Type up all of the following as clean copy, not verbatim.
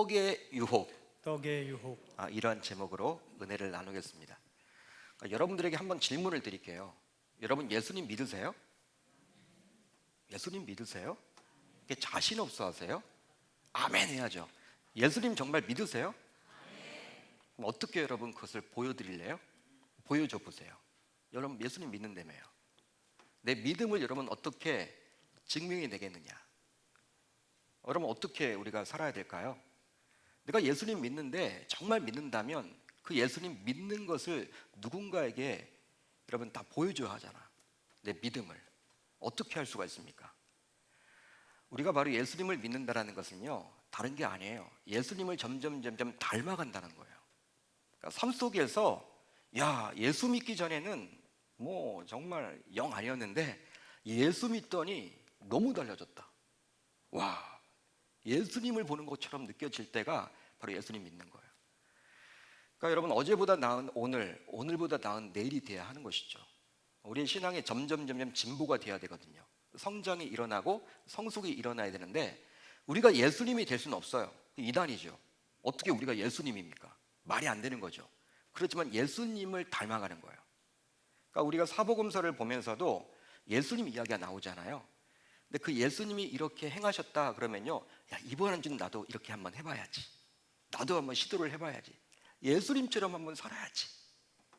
떡의 유혹, 떡의 유혹. 이러한 제목으로 은혜를 나누겠습니다. 여러분들에게 한번 질문을 드릴게요. 여러분 예수님 믿으세요? 예수님 믿으세요? 자신 없어 하세요? 아멘 해야죠. 예수님 정말 믿으세요? 그럼 어떻게 여러분 그것을 보여드릴래요? 보여줘 보세요. 여러분 예수님 믿는다며요. 내 믿음을 여러분 어떻게 증명해 내겠느냐? 여러분 어떻게 우리가 살아야 될까요? 내가 예수님 믿는데 정말 믿는다면 그 예수님 믿는 것을 누군가에게 여러분 다 보여줘야 하잖아. 내 믿음을 어떻게 할 수가 있습니까? 우리가 바로 예수님을 믿는다라는 것은요, 다른 게 아니에요. 예수님을 점점 닮아간다는 거예요. 그러니까 삶 속에서 예수 믿기 전에는 뭐 정말 영 아니었는데 예수 믿더니 너무 달라졌다. 와, 예수님을 보는 것처럼 느껴질 때가 바로 예수님 믿는 거예요. 그러니까 여러분 어제보다 나은 오늘, 오늘보다 나은 내일이 돼야 하는 것이죠. 우리의 신앙이 점점 진보가 돼야 되거든요. 성장이 일어나고 성숙이 일어나야 되는데 우리가 예수님이 될 수는 없어요. 이단이죠. 어떻게 우리가 예수님입니까? 말이 안 되는 거죠. 그렇지만 예수님을 닮아가는 거예요. 그러니까 우리가 사복음서를 보면서도 예수님 이야기가 나오잖아요. 근데 그 예수님이 이렇게 행하셨다 그러면요, 이번엔 좀 나도 이렇게 한번 해봐야지. 나도 한번 시도를 해봐야지. 예수님처럼 한번 살아야지.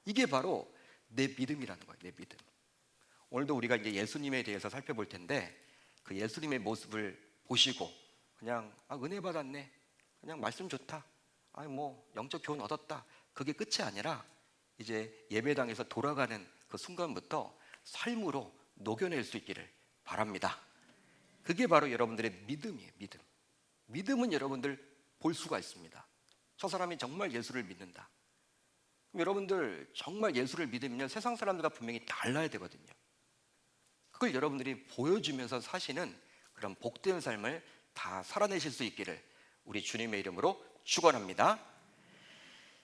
이게 바로 내 믿음이라는 거예요. 내 믿음. 오늘도 우리가 이제 예수님에 대해서 살펴볼 텐데 그 예수님의 모습을 보시고 그냥 은혜 받았네, 그냥 말씀 좋다, 뭐 영적 교훈 얻었다, 그게 끝이 아니라 이제 예배당에서 돌아가는 그 순간부터 삶으로 녹여낼 수 있기를 바랍니다. 그게 바로 여러분들의 믿음이에요. 믿음은 여러분들 볼 수가 있습니다. 저 사람이 정말 예수를 믿는다. 그럼 여러분들 정말 예수를 믿으면 세상 사람들과 분명히 달라야 되거든요. 그걸 여러분들이 보여주면서 사시는 그런 복된 삶을 다 살아내실 수 있기를 우리 주님의 이름으로 축원합니다.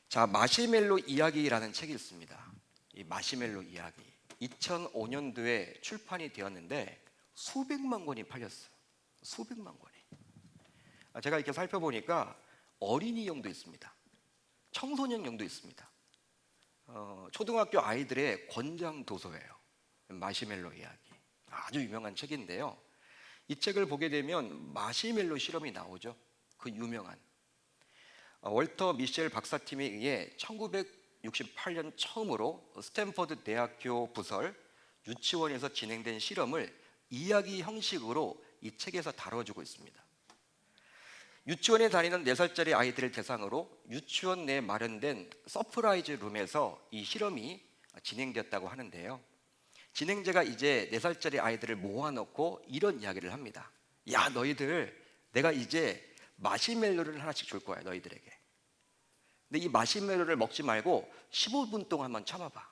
자, 마시멜로 이야기라는 책이 있습니다. 이 마시멜로 이야기 2005년도에 출판이 되었는데 수백만 권이 팔렸어요. 수백만 권이. 제가 이렇게 살펴보니까 어린이용도 있습니다. 청소년용도 있습니다. 초등학교 아이들의 권장 도서예요. 마시멜로 이야기. 아주 유명한 책인데요. 이 책을 보게 되면 마시멜로 실험이 나오죠. 그 유명한 월터 미셸 박사팀에 의해 1968년 처음으로 스탠퍼드 대학교 부설 유치원에서 진행된 실험을 이야기 형식으로 이 책에서 다뤄주고 있습니다. 유치원에 다니는 4살짜리 아이들을 대상으로 유치원 내에 마련된 서프라이즈 룸에서 이 실험이 진행되었다고 하는데요. 진행자가 이제 4살짜리 아이들을 모아놓고 이런 이야기를 합니다. 너희들, 내가 이제 마시멜로를 하나씩 줄 거야, 너희들에게. 근데 이 마시멜로를 먹지 말고 15분 동안 한번 참아봐.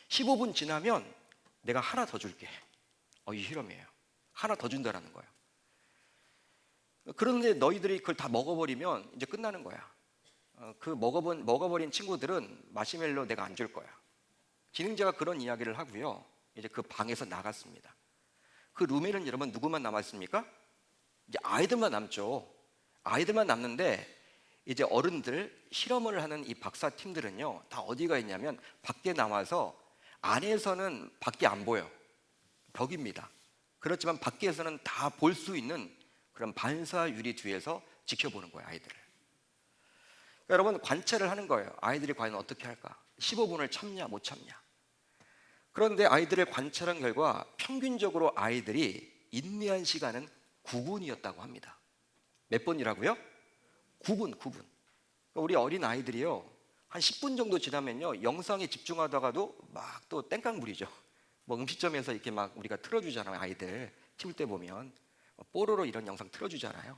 15분 지나면 내가 하나 더 줄게. 이 실험이에요. 하나 더 준다라는 거예요. 그런데 너희들이 그걸 다 먹어버리면 이제 끝나는 거야. 그 먹어버린 친구들은 마시멜로 내가 안 줄 거야. 진행자가 그런 이야기를 하고요. 이제 그 방에서 나갔습니다. 그 룸에는 여러분 누구만 남았습니까? 이제 아이들만 남죠. 아이들만 남는데 이제 어른들, 실험을 하는 이 박사팀들은요, 다 어디가 있냐면 밖에 나와서, 안에서는 밖에 안 보여. 벽입니다. 그렇지만 밖에서는 다 볼 수 있는 그런 반사 유리 뒤에서 지켜보는 거예요, 아이들을. 그러니까 여러분 관찰을 하는 거예요. 아이들이 과연 어떻게 할까? 15분을 참냐 못 참냐. 그런데 아이들을 관찰한 결과 평균적으로 아이들이 인내한 시간은 9분이었다고 합니다. 몇 분이라고요? 9분. 그러니까 우리 어린 아이들이요, 한 10분 정도 지나면요, 영상에 집중하다가도 막 또 땡깡 부리죠. 뭐 음식점에서 이렇게 막 우리가 틀어주잖아요. 아이들 키울 때 보면 뽀로로 이런 영상 틀어주잖아요.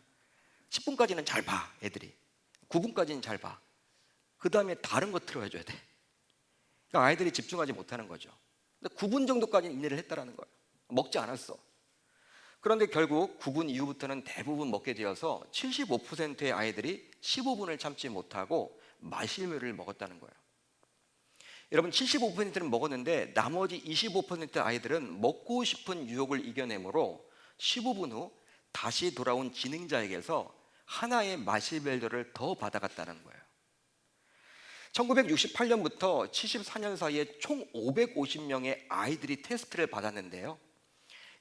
10분까지는 잘 봐, 애들이. 9분까지는 잘 봐. 그 다음에 다른 거 틀어줘야 돼. 그러니까 아이들이 집중하지 못하는 거죠. 근데 9분 정도까지는 인내를 했다라는 거예요. 먹지 않았어. 그런데 결국 9분 이후부터는 대부분 먹게 되어서 75%의 아이들이 15분을 참지 못하고 마시멜로를 먹었다는 거예요. 여러분 75%는 먹었는데 나머지 25% 아이들은 먹고 싶은 유혹을 이겨내므로 15분 후 다시 돌아온 진행자에게서 하나의 마시멜로를 더 받아갔다는 거예요. 1968년부터 74년 사이에 총 550명의 아이들이 테스트를 받았는데요,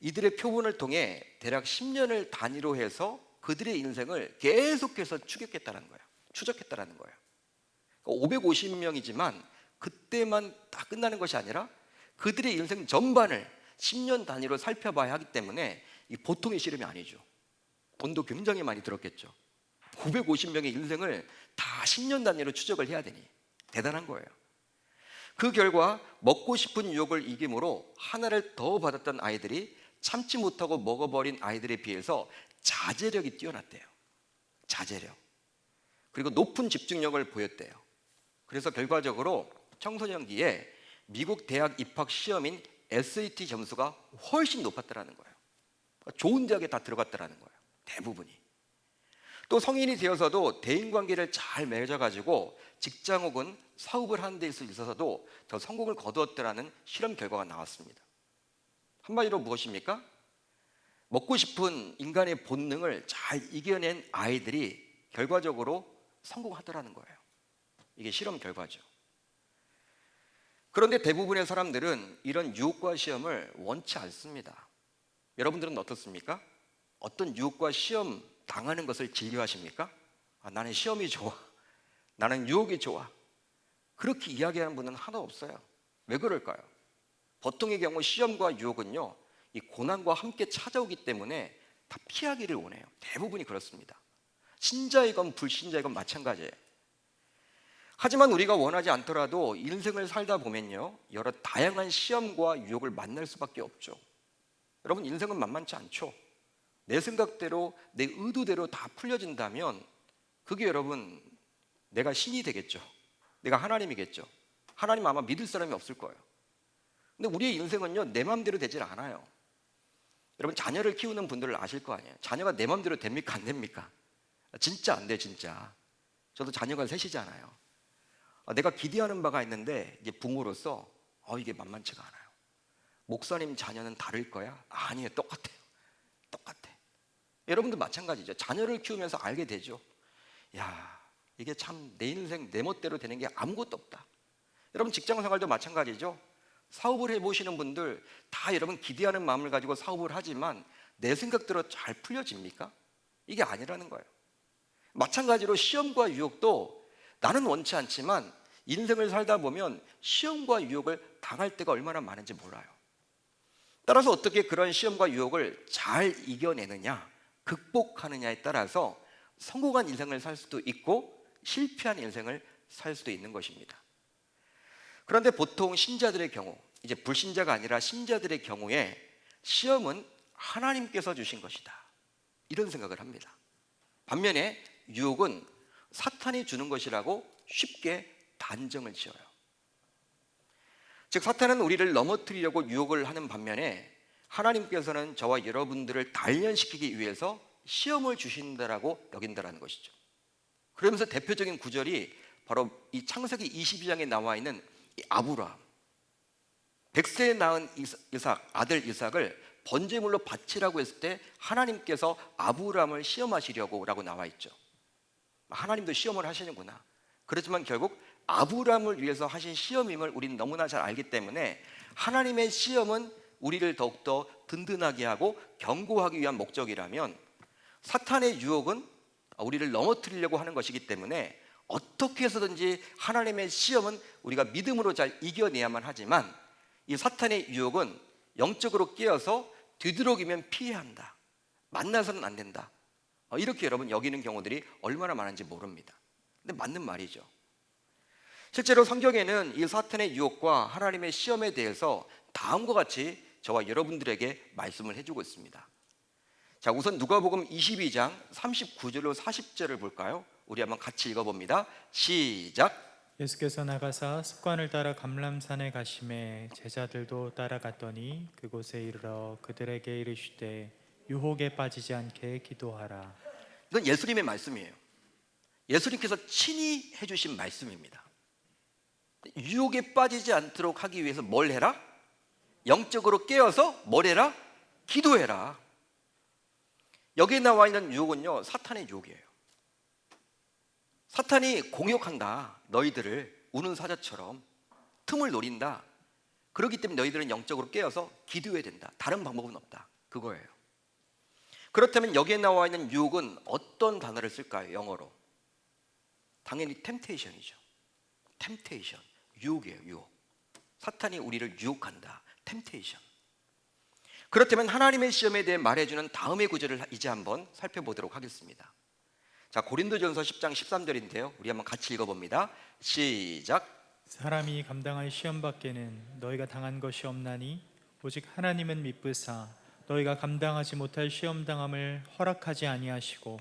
이들의 표본을 통해 대략 10년을 단위로 해서 그들의 인생을 계속해서 추적했다는 거예요. 550명이지만 그때만 다 끝나는 것이 아니라 그들의 인생 전반을 10년 단위로 살펴봐야 하기 때문에 이 보통의 실험이 아니죠. 돈도 굉장히 많이 들었겠죠. 550명의 인생을 다 10년 단위로 추적을 해야 되니 대단한 거예요. 그 결과 먹고 싶은 유혹을 이김으로 하나를 더 받았던 아이들이 참지 못하고 먹어버린 아이들에 비해서 자제력이 뛰어났대요. 자제력. 그리고 높은 집중력을 보였대요. 그래서 결과적으로 청소년기에 미국 대학 입학 시험인 SAT 점수가 훨씬 높았다는 거예요. 좋은 대학에 다 들어갔다는 거예요. 대부분이. 또 성인이 되어서도 대인관계를 잘 맺어가지고 직장 혹은 사업을 하는 데 있어서도 더 성공을 거두었다는 실험 결과가 나왔습니다. 한마디로 무엇입니까? 먹고 싶은 인간의 본능을 잘 이겨낸 아이들이 결과적으로 성공하더라는 거예요. 이게 실험 결과죠. 그런데 대부분의 사람들은 이런 유혹과 시험을 원치 않습니다. 여러분들은 어떻습니까? 어떤 유혹과 시험 당하는 것을 즐겨하십니까? 나는 시험이 좋아. 나는 유혹이 좋아. 그렇게 이야기하는 분은 하나도 없어요. 왜 그럴까요? 보통의 경우 시험과 유혹은요, 이 고난과 함께 찾아오기 때문에 다 피하기를 원해요. 대부분이 그렇습니다. 신자이건 불신자이건 마찬가지예요. 하지만 우리가 원하지 않더라도 인생을 살다 보면요, 여러 다양한 시험과 유혹을 만날 수밖에 없죠. 여러분, 인생은 만만치 않죠. 내 생각대로 내 의도대로 다 풀려진다면 그게 여러분 내가 신이 되겠죠. 내가 하나님이겠죠. 하나님 아마 믿을 사람이 없을 거예요. 근데 우리의 인생은요, 내 마음대로 되질 않아요. 여러분, 자녀를 키우는 분들을 아실 거 아니에요. 자녀가 내 마음대로 됩니까? 안 됩니까? 진짜 안 돼, 진짜. 저도 자녀가 셋이잖아요. 내가 기대하는 바가 있는데 이제 부모로서 이게 만만치가 않아요. 목사님 자녀는 다를 거야? 아니에요, 똑같아요. 똑같아. 여러분도 마찬가지죠. 자녀를 키우면서 알게 되죠. 야, 이게 참 내 인생 내 멋대로 되는 게 아무것도 없다. 여러분, 직장 생활도 마찬가지죠. 사업을 해보시는 분들 다 여러분 기대하는 마음을 가지고 사업을 하지만 내 생각대로 잘 풀려집니까? 이게 아니라는 거예요. 마찬가지로 시험과 유혹도 나는 원치 않지만 인생을 살다 보면 시험과 유혹을 당할 때가 얼마나 많은지 몰라요. 따라서 어떻게 그런 시험과 유혹을 잘 이겨내느냐, 극복하느냐에 따라서 성공한 인생을 살 수도 있고 실패한 인생을 살 수도 있는 것입니다. 그런데 보통 신자들의 경우, 이제 불신자가 아니라 신자들의 경우에 시험은 하나님께서 주신 것이다, 이런 생각을 합니다. 반면에 유혹은 사탄이 주는 것이라고 쉽게 단정을 지어요. 즉, 사탄은 우리를 넘어뜨리려고 유혹을 하는 반면에 하나님께서는 저와 여러분들을 단련시키기 위해서 시험을 주신다라고 여긴다라는 것이죠. 그러면서 대표적인 구절이 바로 이 창세기 22장에 나와 있는 이 아브라함, 100세에 낳은 이삭, 아들 이삭을 번제물로 바치라고 했을 때 하나님께서 아브라함을 시험하시려고 라고 나와 있죠. 하나님도 시험을 하시는구나. 그렇지만 결국 아브라함을 위해서 하신 시험임을 우리는 너무나 잘 알기 때문에 하나님의 시험은 우리를 더욱더 든든하게 하고 견고하기 위한 목적이라면 사탄의 유혹은 우리를 넘어뜨리려고 하는 것이기 때문에 어떻게 해서든지 하나님의 시험은 우리가 믿음으로 잘 이겨내야만 하지만 이 사탄의 유혹은 영적으로 깨어서 뒤들어기면 피해야 한다, 만나서는 안 된다, 이렇게 여러분 여기는 경우들이 얼마나 많은지 모릅니다. 근데 맞는 말이죠. 실제로 성경에는 이 사탄의 유혹과 하나님의 시험에 대해서 다음과 같이 저와 여러분들에게 말씀을 해주고 있습니다. 자, 우선 누가복음 22장 39절로 40절을 볼까요? 우리 한번 같이 읽어봅니다. 시작. 예수께서 나가사 습관을 따라 감람산에 가심에 제자들도 따라갔더니 그곳에 이르러 그들에게 이르시되 유혹에 빠지지 않게 기도하라. 이건 예수님의 말씀이에요. 예수님께서 친히 해주신 말씀입니다. 유혹에 빠지지 않도록 하기 위해서 뭘 해라? 영적으로 깨어서 뭘 해라? 기도해라. 여기에 나와 있는 유혹은요, 사탄의 유혹이에요. 사탄이 공격한다. 너희들을 우는 사자처럼 틈을 노린다. 그렇기 때문에 너희들은 영적으로 깨어서 기도해야 된다. 다른 방법은 없다. 그거예요. 그렇다면 여기에 나와 있는 유혹은 어떤 단어를 쓸까요? 영어로. 당연히 temptation이죠. temptation. 유혹이에요. 유혹. 사탄이 우리를 유혹한다. temptation. 그렇다면 하나님의 시험에 대해 말해주는 다음의 구절을 이제 한번 살펴보도록 하겠습니다. 자, 고린도전서 10장 13절인데요. 우리 한번 같이 읽어봅니다. 시작. 사람이 감당할 시험 밖에는 너희가 당한 것이 없나니 오직 하나님은 미쁘사 너희가 감당하지 못할 시험 당함을 허락하지 아니하시고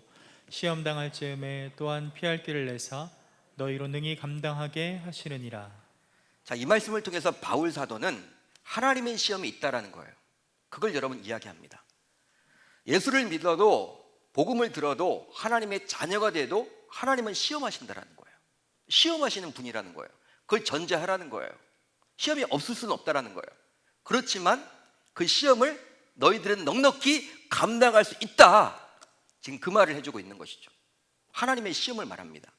시험 당할 즈음에 또한 피할 길을 내사 너희로 능히 감당하게 하시느니라. 자, 이 말씀을 통해서 바울 사도는 하나님의 시험이 있다라는 거예요. 그걸 여러분 이야기합니다. 예수를 믿어도 복음을 들어도 하나님의 자녀가 돼도 하나님은 시험하신다라는 거예요. 시험하시는 분이라는 거예요. 그걸 전제하라는 거예요. 시험이 없을 수는 없다라는 거예요. 그렇지만 그 시험을 너희들은 넉넉히 감당할 수 있다. 지금 그 말을 해주고 있는 것이죠. 하나님의 시험을 말합니다.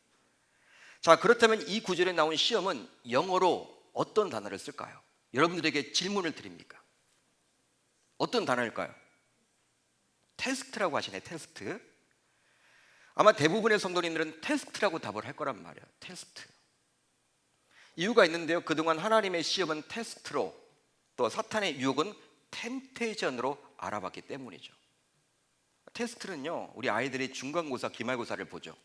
자, 그렇다면 이 구절에 나온 시험은 영어로 어떤 단어를 쓸까요? 여러분들에게 질문을 드립니까? 어떤 단어일까요? 테스트라고 하시네. 테스트. 아마 대부분의 성도님들은 테스트라고 답을 할 거란 말이에요. 테스트. 이유가 있는데요. 그동안 하나님의 시험은 테스트로, 또 사탄의 유혹은 템테이션으로 알아봤기 때문이죠. 테스트는요, 우리 아이들이 중간고사, 기말고사를 보죠.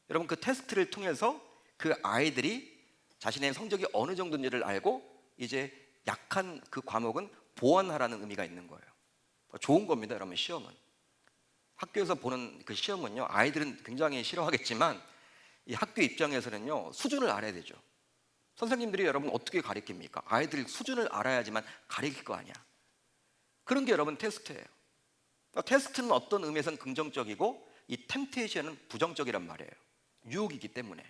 여러분, 그 테스트를 통해서 그 아이들이 자신의 성적이 어느 정도인지를 알고 이제 약한 그 과목은 보완하라는 의미가 있는 거예요. 좋은 겁니다, 여러분. 시험은, 학교에서 보는 그 시험은요, 아이들은 굉장히 싫어하겠지만 이 학교 입장에서는요, 수준을 알아야 되죠. 선생님들이 여러분 어떻게 가르칩니까? 아이들 수준을 알아야지만 가르칠 거 아니야. 그런 게 여러분 테스트예요. 테스트는 어떤 의미에서는 긍정적이고 이 템테이션은 부정적이란 말이에요. 유혹이기 때문에.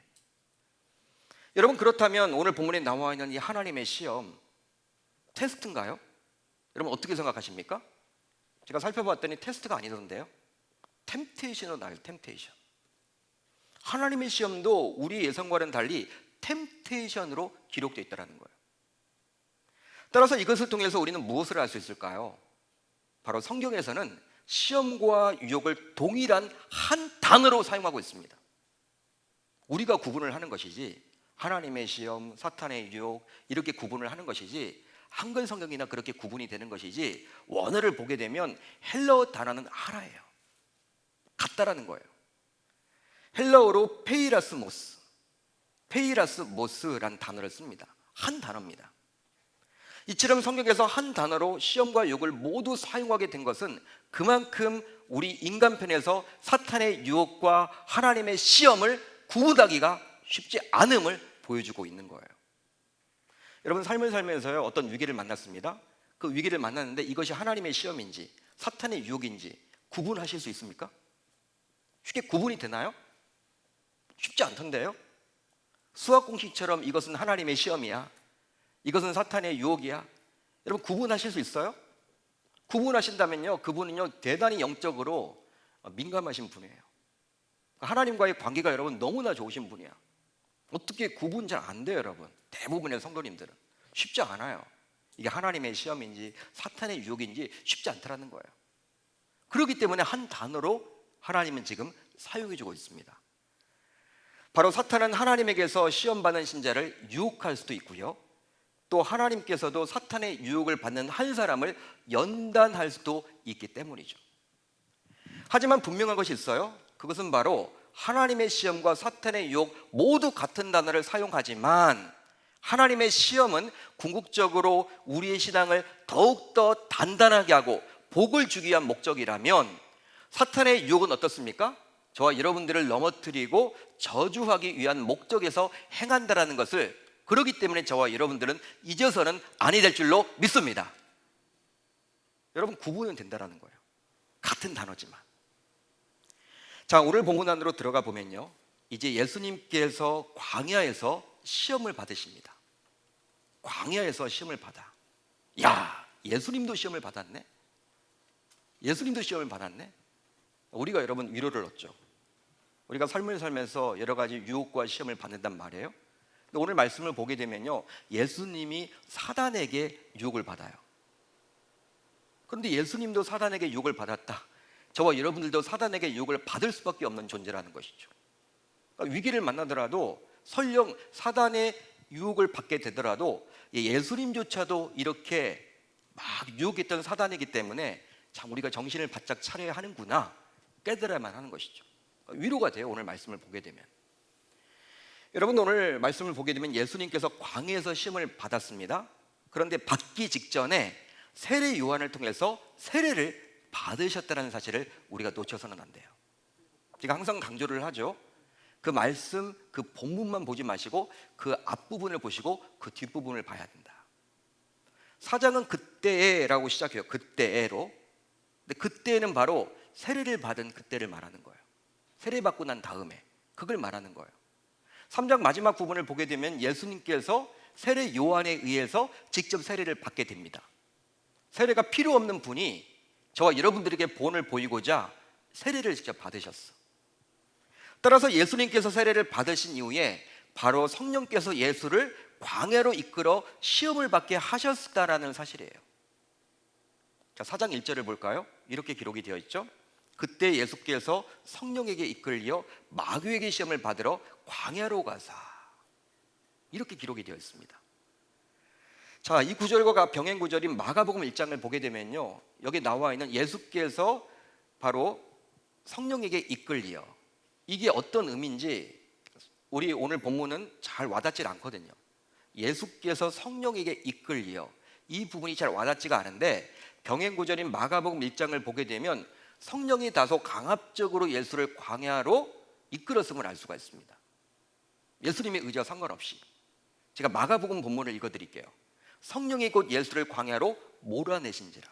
여러분, 그렇다면 오늘 본문에 나와 있는 이 하나님의 시험 테스트인가요? 여러분 어떻게 생각하십니까? 제가 살펴봤더니 테스트가 아니던데요. 템테이션으로 나와요. 템테이션. 하나님의 시험도 우리 예상과는 달리 템테이션으로 기록되어 있다는 거예요. 따라서 이것을 통해서 우리는 무엇을 알 수 있을까요? 바로 성경에서는 시험과 유혹을 동일한 한 단어로 사용하고 있습니다. 우리가 구분을 하는 것이지, 하나님의 시험, 사탄의 유혹 이렇게 구분을 하는 것이지, 한글 성경이나 그렇게 구분이 되는 것이지, 원어를 보게 되면 헬라어 단어는 하나예요. 같다라는 거예요. 헬라어로 페이라스모스라는 단어를 씁니다. 한 단어입니다. 이처럼 성경에서 한 단어로 시험과 유혹을 모두 사용하게 된 것은 그만큼 우리 인간편에서 사탄의 유혹과 하나님의 시험을 구분하기가 쉽지 않음을 보여주고 있는 거예요. 여러분, 삶을 살면서요, 어떤 위기를 만났습니다. 그 위기를 만났는데 이것이 하나님의 시험인지 사탄의 유혹인지 구분하실 수 있습니까? 쉽게 구분이 되나요? 쉽지 않던데요. 수학 공식처럼 이것은 하나님의 시험이야, 이것은 사탄의 유혹이야, 여러분 구분하실 수 있어요? 구분하신다면요, 그분은요 대단히 영적으로 민감하신 분이에요. 하나님과의 관계가 여러분 너무나 좋으신 분이야. 어떻게 구분 잘 안 돼요, 여러분. 대부분의 성도님들은 쉽지 않아요. 이게 하나님의 시험인지 사탄의 유혹인지 쉽지 않다라는 거예요. 그렇기 때문에 한 단어로 하나님은 지금 사용해주고 있습니다. 바로 사탄은 하나님에게서 시험받는 신자를 유혹할 수도 있고요, 또 하나님께서도 사탄의 유혹을 받는 한 사람을 연단할 수도 있기 때문이죠. 하지만 분명한 것이 있어요. 그것은 바로 하나님의 시험과 사탄의 유혹 모두 같은 단어를 사용하지만 하나님의 시험은 궁극적으로 우리의 신앙을 더욱더 단단하게 하고 복을 주기 위한 목적이라면, 사탄의 유혹은 어떻습니까? 저와 여러분들을 넘어뜨리고 저주하기 위한 목적에서 행한다라는 것을, 그렇기 때문에 저와 여러분들은 잊어서는 아니 될 줄로 믿습니다. 여러분, 구분은 된다라는 거예요. 같은 단어지만. 자, 오늘 본문 안으로 들어가 보면요, 이제 예수님께서 광야에서 시험을 받으십니다. 광야에서 시험을 받아. 야, 예수님도 시험을 받았네. 예수님도 시험을 받았네. 우리가 여러분 위로를 얻죠. 우리가 삶을 살면서 여러 가지 유혹과 시험을 받는단 말이에요. 근데 오늘 말씀을 보게 되면요, 예수님이 사단에게 유혹을 받아요. 그런데 예수님도 사단에게 유혹을 받았다. 저와 여러분들도 사단에게 유혹을 받을 수밖에 없는 존재라는 것이죠. 그러니까 위기를 만나더라도 설령 사단의 유혹을 받게 되더라도 예수님조차도 이렇게 막 유혹했던 사단이기 때문에 참 우리가 정신을 바짝 차려야 하는구나 깨달아야만 하는 것이죠. 위로가 돼요. 오늘 말씀을 보게 되면. 여러분, 오늘 말씀을 보게 되면 예수님께서 광야에서 시험을 받았습니다. 그런데 받기 직전에 세례 요한을 통해서 세례를 받으셨다는 사실을 우리가 놓쳐서는 안 돼요. 제가 항상 강조를 하죠. 그 말씀, 그 본문만 보지 마시고 그 앞부분을 보시고 그 뒷부분을 봐야 된다. 4장은 그때에라고 시작해요. 그때에로. 근데 그때에는 바로 세례를 받은 그때를 말하는 거예요. 세례 받고 난 다음에 그걸 말하는 거예요. 3장 마지막 부분을 보게 되면 예수님께서 세례 요한에 의해서 직접 세례를 받게 됩니다. 세례가 필요 없는 분이 저와 여러분들에게 본을 보이고자 세례를 직접 받으셨어. 따라서 예수님께서 세례를 받으신 이후에 바로 성령께서 예수를 광야로 이끌어 시험을 받게 하셨다라는 사실이에요. 자, 4장 1절을 볼까요? 이렇게 기록이 되어 있죠. 그때 예수께서 성령에게 이끌려 마귀에게 시험을 받으러 광야로 가사. 이렇게 기록이 되어 있습니다. 자, 이 구절과 병행 구절인 마가복음 1장을 보게 되면요, 여기 나와 있는 예수께서 바로 성령에게 이끌려, 이게 어떤 의미인지 우리 오늘 본문은 잘 와닿질 않거든요. 예수께서 성령에게 이끌려, 이 부분이 잘 와닿지가 않은데 병행 구절인 마가복음 1장을 보게 되면 성령이 다소 강압적으로 예수를 광야로 이끌었음을 알 수가 있습니다. 예수님의 의지와 상관없이. 제가 마가복음 본문을 읽어드릴게요. 성령이 곧 예수를 광야로 몰아내신지라.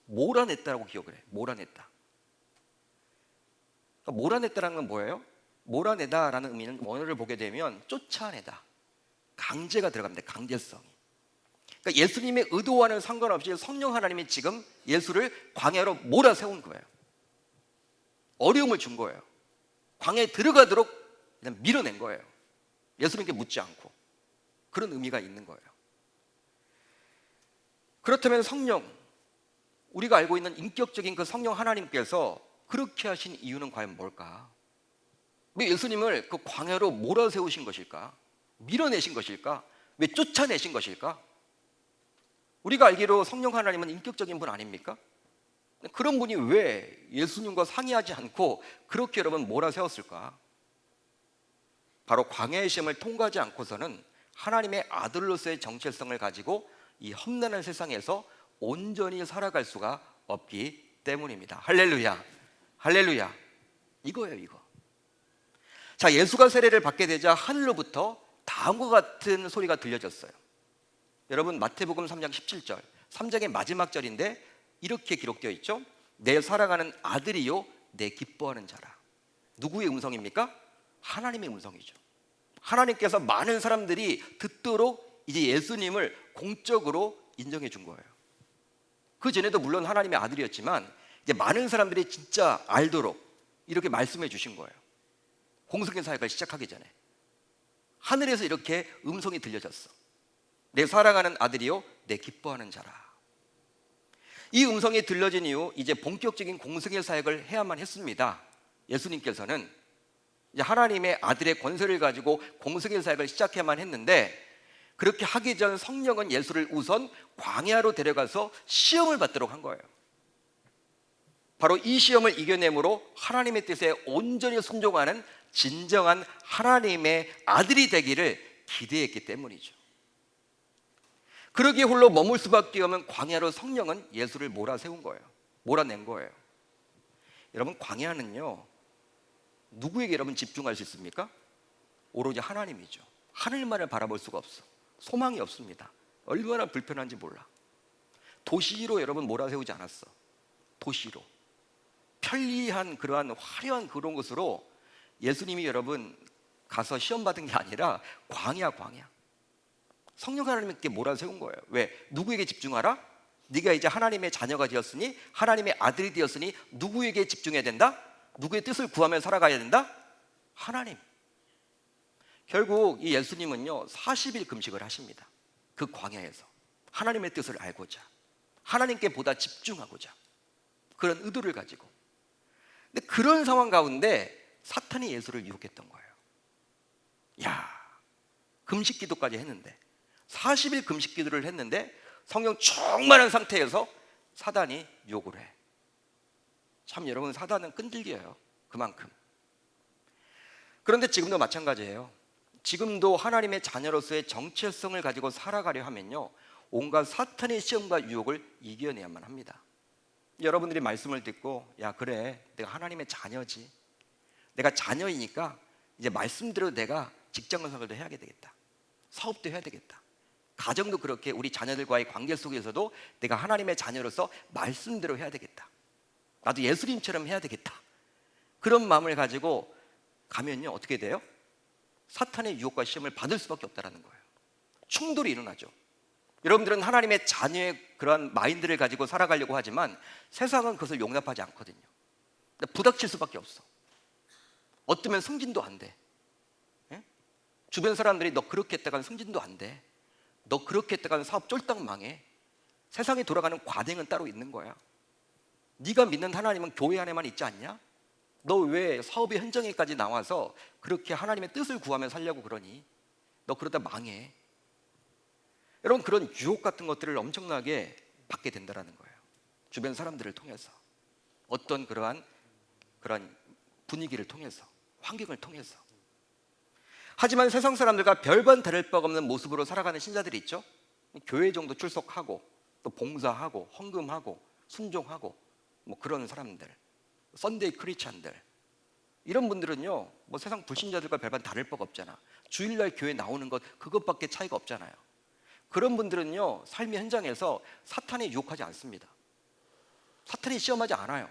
몰아냈다라고 기억을 해. 몰아냈다. 그러니까 몰아냈다라는 건 뭐예요? 몰아내다라는 의미는 원어를 보게 되면 쫓아내다, 강제가 들어갑니다. 강제성이. 그러니까 예수님의 의도와는 상관없이 성령 하나님이 지금 예수를 광야로 몰아세운 거예요. 어려움을 준 거예요. 광야에 들어가도록 그냥 밀어낸 거예요. 예수님께 묻지 않고. 그런 의미가 있는 거예요. 그렇다면 성령, 우리가 알고 있는 인격적인 그 성령 하나님께서 그렇게 하신 이유는 과연 뭘까? 왜 예수님을 그 광야로 몰아세우신 것일까? 밀어내신 것일까? 왜 쫓아내신 것일까? 우리가 알기로 성령 하나님은 인격적인 분 아닙니까? 그런 분이 왜 예수님과 상의하지 않고 그렇게 여러분 몰아세웠을까? 바로 광야의 시험을 통과하지 않고서는 하나님의 아들로서의 정체성을 가지고 이 험난한 세상에서 온전히 살아갈 수가 없기 때문입니다. 할렐루야, 할렐루야. 이거예요, 이거. 자, 예수가 세례를 받게 되자 하늘로부터 다음과 같은 소리가 들려졌어요. 여러분, 마태복음 3장 17절, 3장의 마지막 절인데 이렇게 기록되어 있죠. 내 사랑하는 아들이요 내 기뻐하는 자라. 누구의 음성입니까? 하나님의 음성이죠. 하나님께서 많은 사람들이 듣도록 이제 예수님을 공적으로 인정해 준 거예요. 그 전에도 물론 하나님의 아들이었지만 이제 많은 사람들이 진짜 알도록 이렇게 말씀해 주신 거예요. 공생의 사역을 시작하기 전에 하늘에서 이렇게 음성이 들려졌어. 내 사랑하는 아들이요 내 기뻐하는 자라. 이 음성이 들려진 이후 이제 본격적인 공생의 사역을 해야만 했습니다. 예수님께서는 이제 하나님의 아들의 권세를 가지고 공생의 사역을 시작해야만 했는데, 그렇게 하기 전 성령은 예수를 우선 광야로 데려가서 시험을 받도록 한 거예요. 바로 이 시험을 이겨내므로 하나님의 뜻에 온전히 순종하는 진정한 하나님의 아들이 되기를 기대했기 때문이죠. 그러기에 홀로 머물 수밖에 없는 광야로 성령은 예수를 몰아세운 거예요. 몰아낸 거예요. 여러분, 광야는요 누구에게 여러분 집중할 수 있습니까? 오로지 하나님이죠. 하늘만을 바라볼 수가 없어. 소망이 없습니다. 얼마나 불편한지 몰라. 도시로 여러분 몰아세우지 않았어. 도시로 편리한 그러한 화려한 그런 곳으로 예수님이 여러분 가서 시험 받은 게 아니라 광야. 성령 하나님께 몰아세운 거예요. 왜? 누구에게 집중하라? 네가 이제 하나님의 자녀가 되었으니, 하나님의 아들이 되었으니 누구에게 집중해야 된다? 누구의 뜻을 구하며 살아가야 된다? 하나님. 결국 이 예수님은요 40일 금식을 하십니다. 그 광야에서 하나님의 뜻을 알고자, 하나님께 보다 집중하고자, 그런 의도를 가지고. 근데 그런 상황 가운데 사탄이 예수를 유혹했던 거예요. 야, 금식 기도까지 했는데, 40일 금식 기도를 했는데 성령 충만한 상태에서 사단이 유혹을 해. 참 여러분, 사단은 끈질겨요. 그만큼. 그런데 지금도 마찬가지예요. 지금도 하나님의 자녀로서의 정체성을 가지고 살아가려 하면요 온갖 사탄의 시험과 유혹을 이겨내야만 합니다. 여러분들이 말씀을 듣고, 야 그래 내가 하나님의 자녀지, 내가 자녀이니까 이제 말씀대로 내가 직장생활도 해야 되겠다, 사업도 해야 되겠다, 가정도 그렇게 우리 자녀들과의 관계 속에서도 내가 하나님의 자녀로서 말씀대로 해야 되겠다, 나도 예수님처럼 해야 되겠다, 그런 마음을 가지고 가면요 어떻게 돼요? 사탄의 유혹과 시험을 받을 수밖에 없다는 거예요. 충돌이 일어나죠. 여러분들은 하나님의 자녀의 그러한 마인드를 가지고 살아가려고 하지만 세상은 그것을 용납하지 않거든요. 부닥칠 수밖에 없어. 어쩌면 승진도 안 돼. 예? 주변 사람들이 너 그렇게 했다가는 승진도 안 돼, 너 그렇게 했다가는 사업 쫄딱 망해. 세상에 돌아가는 과정은 따로 있는 거야. 네가 믿는 하나님은 교회 안에만 있지 않냐? 너 왜 사업의 현장에까지 나와서 그렇게 하나님의 뜻을 구하며 살려고 그러니? 너 그러다 망해. 여러분, 그런 유혹 같은 것들을 엄청나게 받게 된다는 거예요. 주변 사람들을 통해서, 어떤 그러한 분위기를 통해서, 환경을 통해서. 하지만 세상 사람들과 별반 다를 바 없는 모습으로 살아가는 신자들이 있죠. 교회 정도 출석하고 또 봉사하고 헌금하고 순종하고 뭐 그런 사람들, 썬데이 크리스찬들, 이런 분들은요 뭐 세상 불신자들과 별반 다를 바가 없잖아. 주일날 교회 나오는 것 그것밖에 차이가 없잖아요. 그런 분들은요 삶의 현장에서 사탄이 유혹하지 않습니다. 사탄이 시험하지 않아요.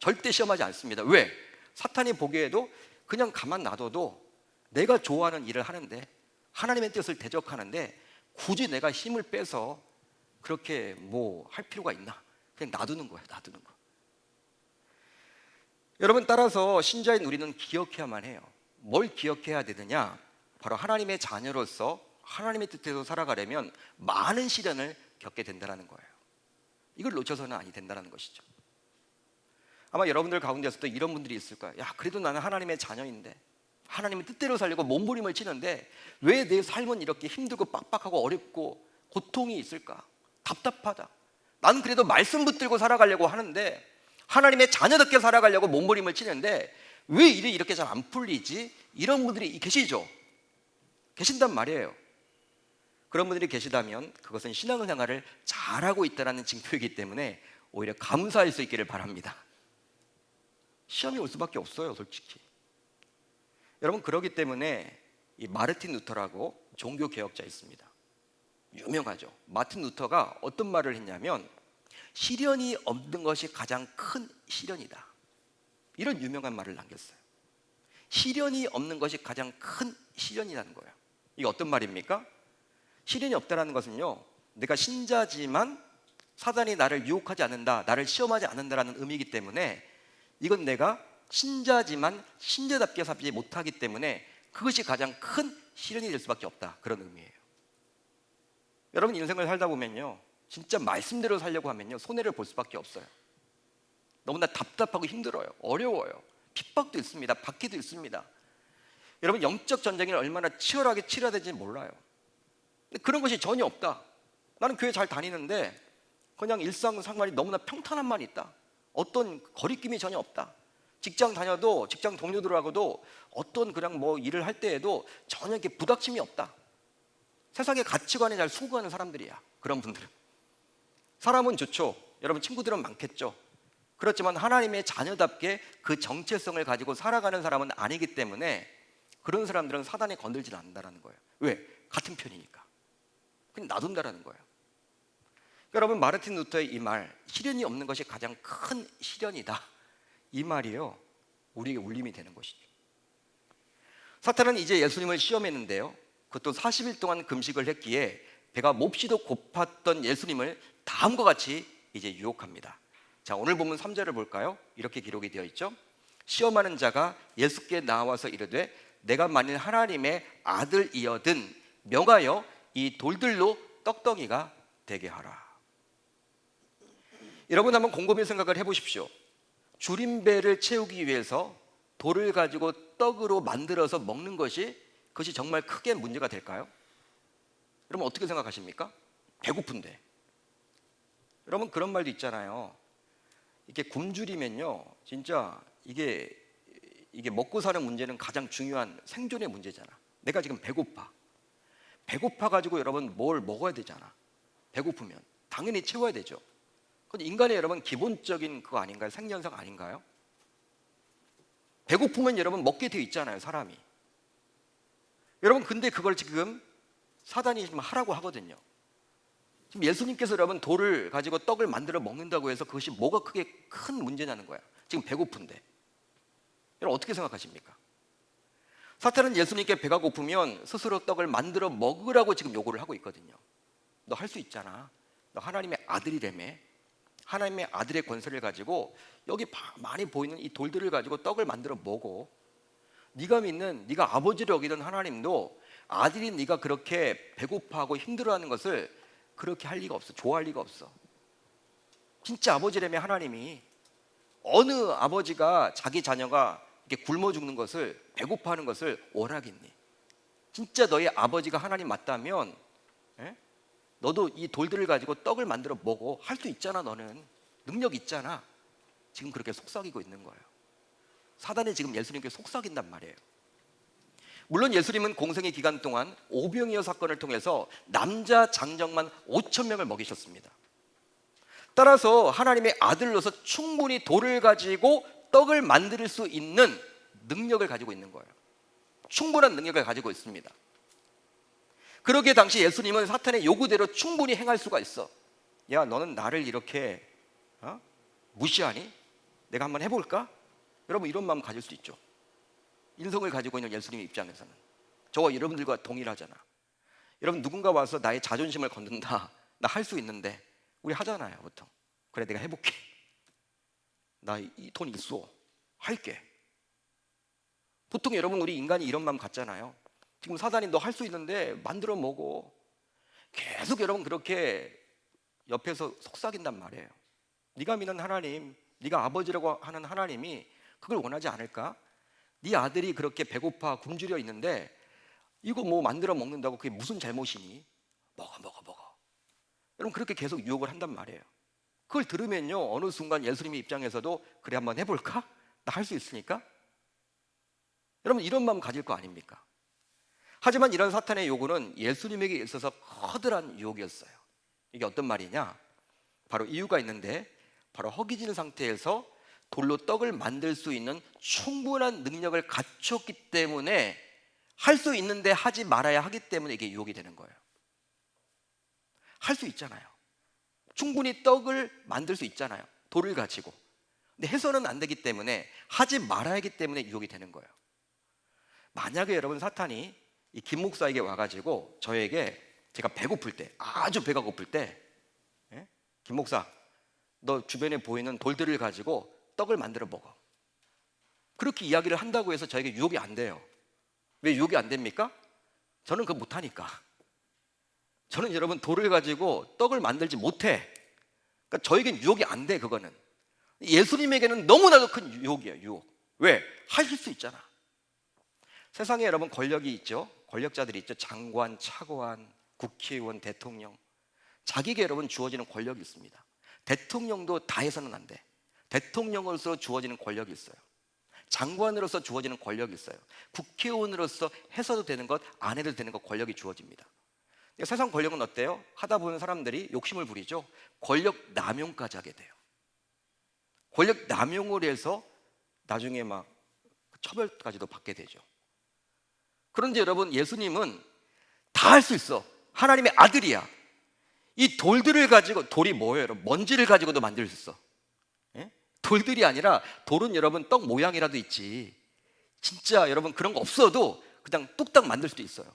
절대 시험하지 않습니다. 왜? 사탄이 보기에도 그냥 가만 놔둬도 내가 좋아하는 일을 하는데, 하나님의 뜻을 대적하는데 굳이 내가 힘을 빼서 그렇게 뭐 할 필요가 있나? 그냥 놔두는 거예요. 놔두는 거. 여러분, 따라서 신자인 우리는 기억해야만 해요. 뭘 기억해야 되느냐? 바로 하나님의 자녀로서 하나님의 뜻대로 살아가려면 많은 시련을 겪게 된다는 거예요. 이걸 놓쳐서는 아니 된다는 것이죠. 아마 여러분들 가운데서도 이런 분들이 있을 거예요. 야, 그래도 나는 하나님의 자녀인데, 하나님의 뜻대로 살려고 몸부림을 치는데 왜 내 삶은 이렇게 힘들고 빡빡하고 어렵고 고통이 있을까? 답답하다. 나는 그래도 말씀 붙들고 살아가려고 하는데, 하나님의 자녀답게 살아가려고 몸부림을 치는데 왜 일이 이렇게 잘 안 풀리지? 이런 분들이 계시죠? 계신단 말이에요. 그런 분들이 계시다면 그것은 신앙생활을 잘하고 있다는 징표이기 때문에 오히려 감사할 수 있기를 바랍니다. 시험이 올 수밖에 없어요, 솔직히. 여러분, 그렇기 때문에 이 마르틴 루터라고 종교개혁자 있습니다. 유명하죠. 마틴 루터가 어떤 말을 했냐면, 시련이 없는 것이 가장 큰 시련이다, 이런 유명한 말을 남겼어요. 시련이 없는 것이 가장 큰 시련이라는 거예요. 이게 어떤 말입니까? 시련이 없다는 것은요, 내가 신자지만 사단이 나를 유혹하지 않는다, 나를 시험하지 않는다라는 의미이기 때문에, 이건 내가 신자지만 신자답게 살지 못하기 때문에 그것이 가장 큰 시련이 될 수밖에 없다, 그런 의미예요. 여러분, 인생을 살다 보면요 진짜 말씀대로 살려고 하면요 손해를 볼 수밖에 없어요. 너무나 답답하고 힘들어요. 어려워요. 핍박도 있습니다. 박해도 있습니다. 여러분, 영적 전쟁이 얼마나 치열하게 치러야 되는지 몰라요. 근데 그런 것이 전혀 없다. 나는 교회 잘 다니는데 그냥 일상생활이 너무나 평탄한 말이 있다. 어떤 거리낌이 전혀 없다. 직장 다녀도 직장 동료들하고도 어떤 그냥 뭐 일을 할 때에도 전혀 이렇게 부닥침이 없다. 세상의 가치관에 잘 순구하는 사람들이야, 그런 분들은. 사람은 좋죠. 여러분, 친구들은 많겠죠. 그렇지만 하나님의 자녀답게 그 정체성을 가지고 살아가는 사람은 아니기 때문에 그런 사람들은 사단이 건들지 않는다는 거예요. 왜? 같은 편이니까. 그냥 놔둔다는 거예요. 여러분, 마르틴 루터의 이 말, 시련이 없는 것이 가장 큰 시련이다, 이 말이요 우리에게 울림이 되는 것이죠. 사탄은 이제 예수님을 시험했는데요, 그것도 40일 동안 금식을 했기에 배가 몹시도 고팠던 예수님을 다음과 같이 이제 유혹합니다. 자, 오늘 본문 3절을 볼까요? 이렇게 기록이 되어 있죠. 시험하는 자가 예수께 나와서 이르되 내가 만일 하나님의 아들이여든 명하여 이 돌들로 떡덩이가 되게 하라. 여러분 한번 곰곰이 생각을 해보십시오. 줄임배를 채우기 위해서 돌을 가지고 떡으로 만들어서 먹는 그것이 정말 크게 문제가 될까요? 여러분 어떻게 생각하십니까? 배고픈데. 여러분 그런 말도 있잖아요. 이게 굶주리면요, 진짜 이게 먹고 사는 문제는 가장 중요한 생존의 문제잖아. 내가 지금 배고파 가지고 여러분 뭘 먹어야 되잖아. 배고프면 당연히 채워야 되죠. 그건 인간의 여러분 기본적인 그거 아닌가요? 생년상 아닌가요? 배고프면 여러분 먹게 되어 있잖아요, 사람이. 여러분 근데 그걸 지금 사단이 지금 하라고 하거든요. 지금 예수님께서 여러분 돌을 가지고 떡을 만들어 먹는다고 해서 그것이 뭐가 크게 큰 문제냐는 거야. 지금 배고픈데. 여러분 어떻게 생각하십니까? 사탄은 예수님께 배가 고프면 스스로 떡을 만들어 먹으라고 지금 요구를 하고 있거든요. 너 할 수 있잖아. 너 하나님의 아들이라며. 하나님의 아들의 권세를 가지고 여기 많이 보이는 이 돌들을 가지고 떡을 만들어 먹어. 네가 믿는, 네가 아버지를 여기던 하나님도 아들인 네가 그렇게 배고파하고 힘들어하는 것을 그렇게 할 리가 없어. 좋아할 리가 없어. 진짜 아버지라며 하나님이 어느 아버지가 자기 자녀가 이렇게 굶어 죽는 것을, 배고파하는 것을 원하겠니? 진짜 너희 아버지가 하나님 맞다면 너도 이 돌들을 가지고 떡을 만들어 먹어. 할 수 있잖아. 너는 능력 있잖아. 지금 그렇게 속삭이고 있는 거예요. 사단이 지금 예수님께 속삭인단 말이에요. 물론 예수님은 공생의 기간 동안 오병이어 사건을 통해서 남자 장정만 5천 명을 먹이셨습니다. 따라서 하나님의 아들로서 충분히 돌을 가지고 떡을 만들 수 있는 능력을 가지고 있는 거예요. 충분한 능력을 가지고 있습니다. 그러기에 당시 예수님은 사탄의 요구대로 충분히 행할 수가 있어. 야, 너는 나를 이렇게 무시하니? 내가 한번 해볼까? 여러분 이런 마음 가질 수 있죠. 인성을 가지고 있는 예수님의 입장에서는 저와 여러분들과 동일하잖아. 여러분 누군가 와서 나의 자존심을 건든다. 나 할 수 있는데 우리 하잖아요 보통. 그래 내가 해볼게. 나 이 돈 있어. 할게. 보통 여러분 우리 인간이 이런 마음 갖잖아요. 지금 사단이 너 할 수 있는데 만들어 먹어. 계속 여러분 그렇게 옆에서 속삭인단 말이에요. 네가 믿는 하나님, 네가 아버지라고 하는 하나님이 그걸 원하지 않을까? 네 아들이 그렇게 배고파 굶주려 있는데 이거 뭐 만들어 먹는다고 그게 무슨 잘못이니? 먹어. 여러분 그렇게 계속 유혹을 한단 말이에요. 그걸 들으면요 어느 순간 예수님의 입장에서도 그래 한번 해볼까? 나 할 수 있으니까? 여러분 이런 마음 가질 거 아닙니까? 하지만 이런 사탄의 요구는 예수님에게 있어서 커다란 유혹이었어요. 이게 어떤 말이냐? 바로 이유가 있는데 바로 허기진 상태에서 돌로 떡을 만들 수 있는 충분한 능력을 갖췄기 때문에 할 수 있는데 하지 말아야 하기 때문에 이게 유혹이 되는 거예요. 할 수 있잖아요. 충분히 떡을 만들 수 있잖아요. 돌을 가지고. 근데 해서는 안 되기 때문에 하지 말아야 하기 때문에 유혹이 되는 거예요. 만약에 여러분 사탄이 이 김 목사에게 와가지고 저에게 제가 배고플 때, 아주 배가 고플 때 김 목사 너 주변에 보이는 돌들을 가지고 떡을 만들어 먹어. 그렇게 이야기를 한다고 해서 저에게 유혹이 안 돼요. 왜 유혹이 안 됩니까? 저는 그거 못하니까. 저는 여러분 돌을 가지고 떡을 만들지 못해. 그러니까 저에겐 유혹이 안 돼. 그거는 예수님에게는 너무나도 큰 유혹이에요. 유혹. 왜? 하실 수 있잖아. 세상에 여러분 권력이 있죠. 권력자들이 있죠. 장관, 차관, 국회의원, 대통령. 자기에게 여러분 주어지는 권력이 있습니다. 대통령도 다 해서는 안 돼. 대통령으로서 주어지는 권력이 있어요. 장관으로서 주어지는 권력이 있어요. 국회의원으로서 해서도 되는 것, 안 해도 되는 것 권력이 주어집니다. 세상 권력은 어때요? 하다 보면 사람들이 욕심을 부리죠. 권력 남용까지 하게 돼요. 권력 남용을 해서 나중에 막 처벌까지도 받게 되죠. 그런데 여러분 예수님은 다 할 수 있어. 하나님의 아들이야. 이 돌들을 가지고, 돌이 뭐예요 여러분? 먼지를 가지고도 만들 수 있어. 예? 돌들이 아니라 돌은 여러분 떡 모양이라도 있지. 진짜 여러분 그런 거 없어도 그냥 뚝딱 만들 수도 있어요.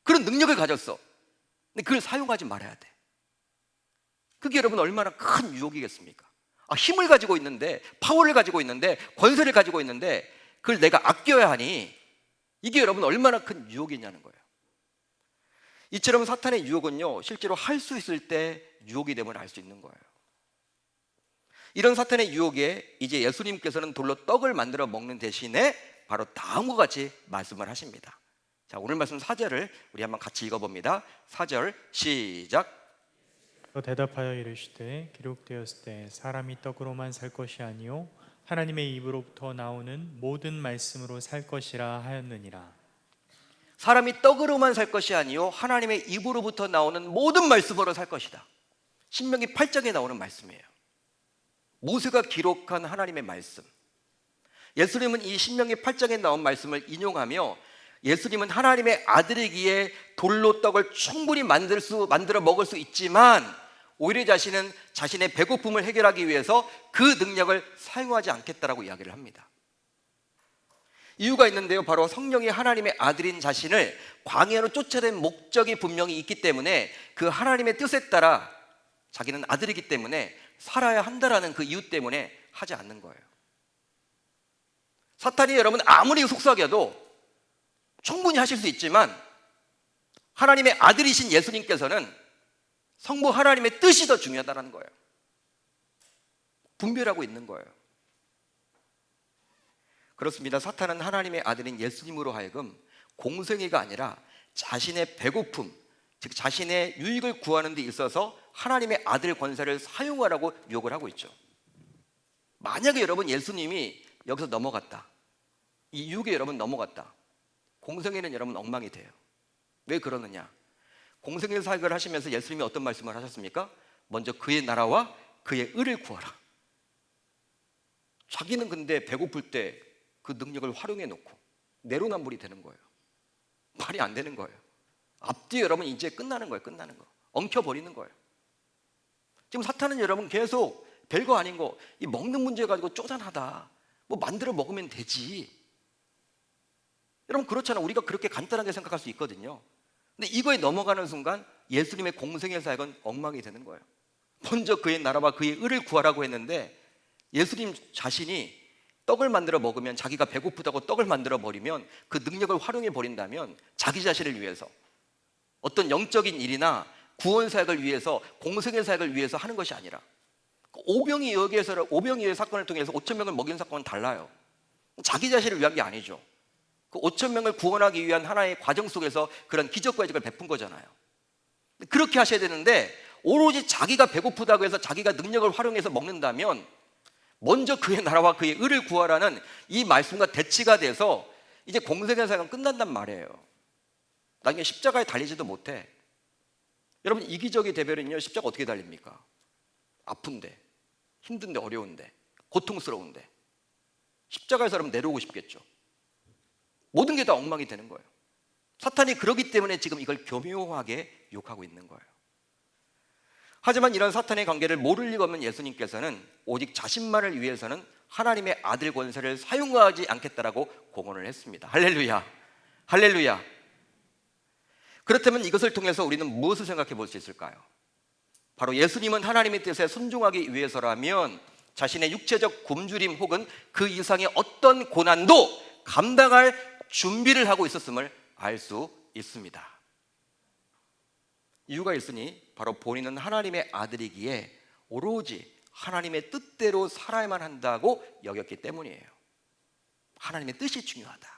그런 능력을 가졌어. 근데 그걸 사용하지 말아야 돼. 그게 여러분 얼마나 큰 유혹이겠습니까? 힘을 가지고 있는데, 파워를 가지고 있는데, 권세를 가지고 있는데 그걸 내가 아껴야 하니 이게 여러분 얼마나 큰 유혹이냐는 거예요. 이처럼 사탄의 유혹은요, 실제로 할 수 있을 때 유혹이 됨을 알 수 있는 거예요. 이런 사탄의 유혹에 이제 예수님께서는 돌로 떡을 만들어 먹는 대신에 바로 다음과 같이 말씀을 하십니다. 자, 오늘 말씀 4절을 우리 한번 같이 읽어봅니다. 4절 시작. 또 대답하여 이르시되 기록되었을 때 사람이 떡으로만 살 것이 아니요 하나님의 입으로부터 나오는 모든 말씀으로 살 것이라 하였느니라. 사람이 떡으로만 살 것이 아니요 하나님의 입으로부터 나오는 모든 말씀으로 살 것이다. 신명기 8장에 나오는 말씀이에요. 모세가 기록한 하나님의 말씀. 예수님은 이 신명기 8장에 나온 말씀을 인용하며 예수님은 하나님의 아들이기에 돌로 떡을 충분히 만들어 먹을 수 있지만 오히려 자신은 자신의 배고픔을 해결하기 위해서 그 능력을 사용하지 않겠다라고 이야기를 합니다. 이유가 있는데요, 바로 성령이 하나님의 아들인 자신을 광야로 쫓아낸 목적이 분명히 있기 때문에 그 하나님의 뜻에 따라 자기는 아들이기 때문에 살아야 한다라는 그 이유 때문에 하지 않는 거예요. 사탄이 여러분 아무리 속삭여도 충분히 하실 수 있지만 하나님의 아들이신 예수님께서는 성부 하나님의 뜻이 더 중요하다는 거예요. 분별하고 있는 거예요. 그렇습니다. 사탄은 하나님의 아들인 예수님으로 하여금 공생애가 아니라 자신의 배고픔, 즉 자신의 유익을 구하는 데 있어서 하나님의 아들 권세를 사용하라고 유혹을 하고 있죠. 만약에 여러분 예수님이 여기서 넘어갔다, 이 유혹에 여러분 넘어갔다, 공생애는 여러분 엉망이 돼요. 왜 그러느냐? 공생애 사역을 하시면서 예수님이 어떤 말씀을 하셨습니까? 먼저 그의 나라와 그의 의를 구하라. 자기는 근데 배고플 때 그 능력을 활용해 놓고 내로남불이 되는 거예요. 말이 안 되는 거예요. 앞뒤 여러분 이제 끝나는 거예요. 끝나는 거. 엉켜버리는 거예요. 지금 사탄은 여러분 계속 별거 아닌 거, 이 먹는 문제 가지고 쪼잔하다, 뭐 만들어 먹으면 되지. 여러분 그렇잖아. 우리가 그렇게 간단하게 생각할 수 있거든요. 근데 이거에 넘어가는 순간 예수님의 공생의 사역은 엉망이 되는 거예요. 먼저 그의 나라와 그의 의를 구하라고 했는데 예수님 자신이 떡을 만들어 먹으면, 자기가 배고프다고 떡을 만들어 버리면, 그 능력을 활용해 버린다면 자기 자신을 위해서 어떤 영적인 일이나 구원 사역을 위해서, 공생의 사역을 위해서 하는 것이 아니라, 오병이어의 사건을 통해서 5천 명을 먹인 사건은 달라요. 자기 자신을 위한 게 아니죠. 그 5천 명을 구원하기 위한 하나의 과정 속에서 그런 기적과 이적을 베푼 거잖아요. 그렇게 하셔야 되는데 오로지 자기가 배고프다고 해서 자기가 능력을 활용해서 먹는다면 먼저 그의 나라와 그의 의를 구하라는 이 말씀과 대치가 돼서 이제 공생의 사역은 끝난단 말이에요. 나중에 십자가에 달리지도 못해. 여러분 이기적인 대별은요, 십자가 어떻게 달립니까? 아픈데, 힘든데, 어려운데, 고통스러운데 십자가에서 여러분 내려오고 싶겠죠. 모든 게 다 엉망이 되는 거예요. 사탄이 그러기 때문에 지금 이걸 교묘하게 욕하고 있는 거예요. 하지만 이런 사탄의 관계를 모를 리가 없는 예수님께서는 오직 자신만을 위해서는 하나님의 아들 권세를 사용하지 않겠다라고 공언을 했습니다. 할렐루야, 할렐루야. 그렇다면 이것을 통해서 우리는 무엇을 생각해 볼 수 있을까요? 바로 예수님은 하나님의 뜻에 순종하기 위해서라면 자신의 육체적 굶주림 혹은 그 이상의 어떤 고난도 감당할 준비를 하고 있었음을 알 수 있습니다. 이유가 있으니 바로 본인은 하나님의 아들이기에 오로지 하나님의 뜻대로 살아야만 한다고 여겼기 때문이에요. 하나님의 뜻이 중요하다.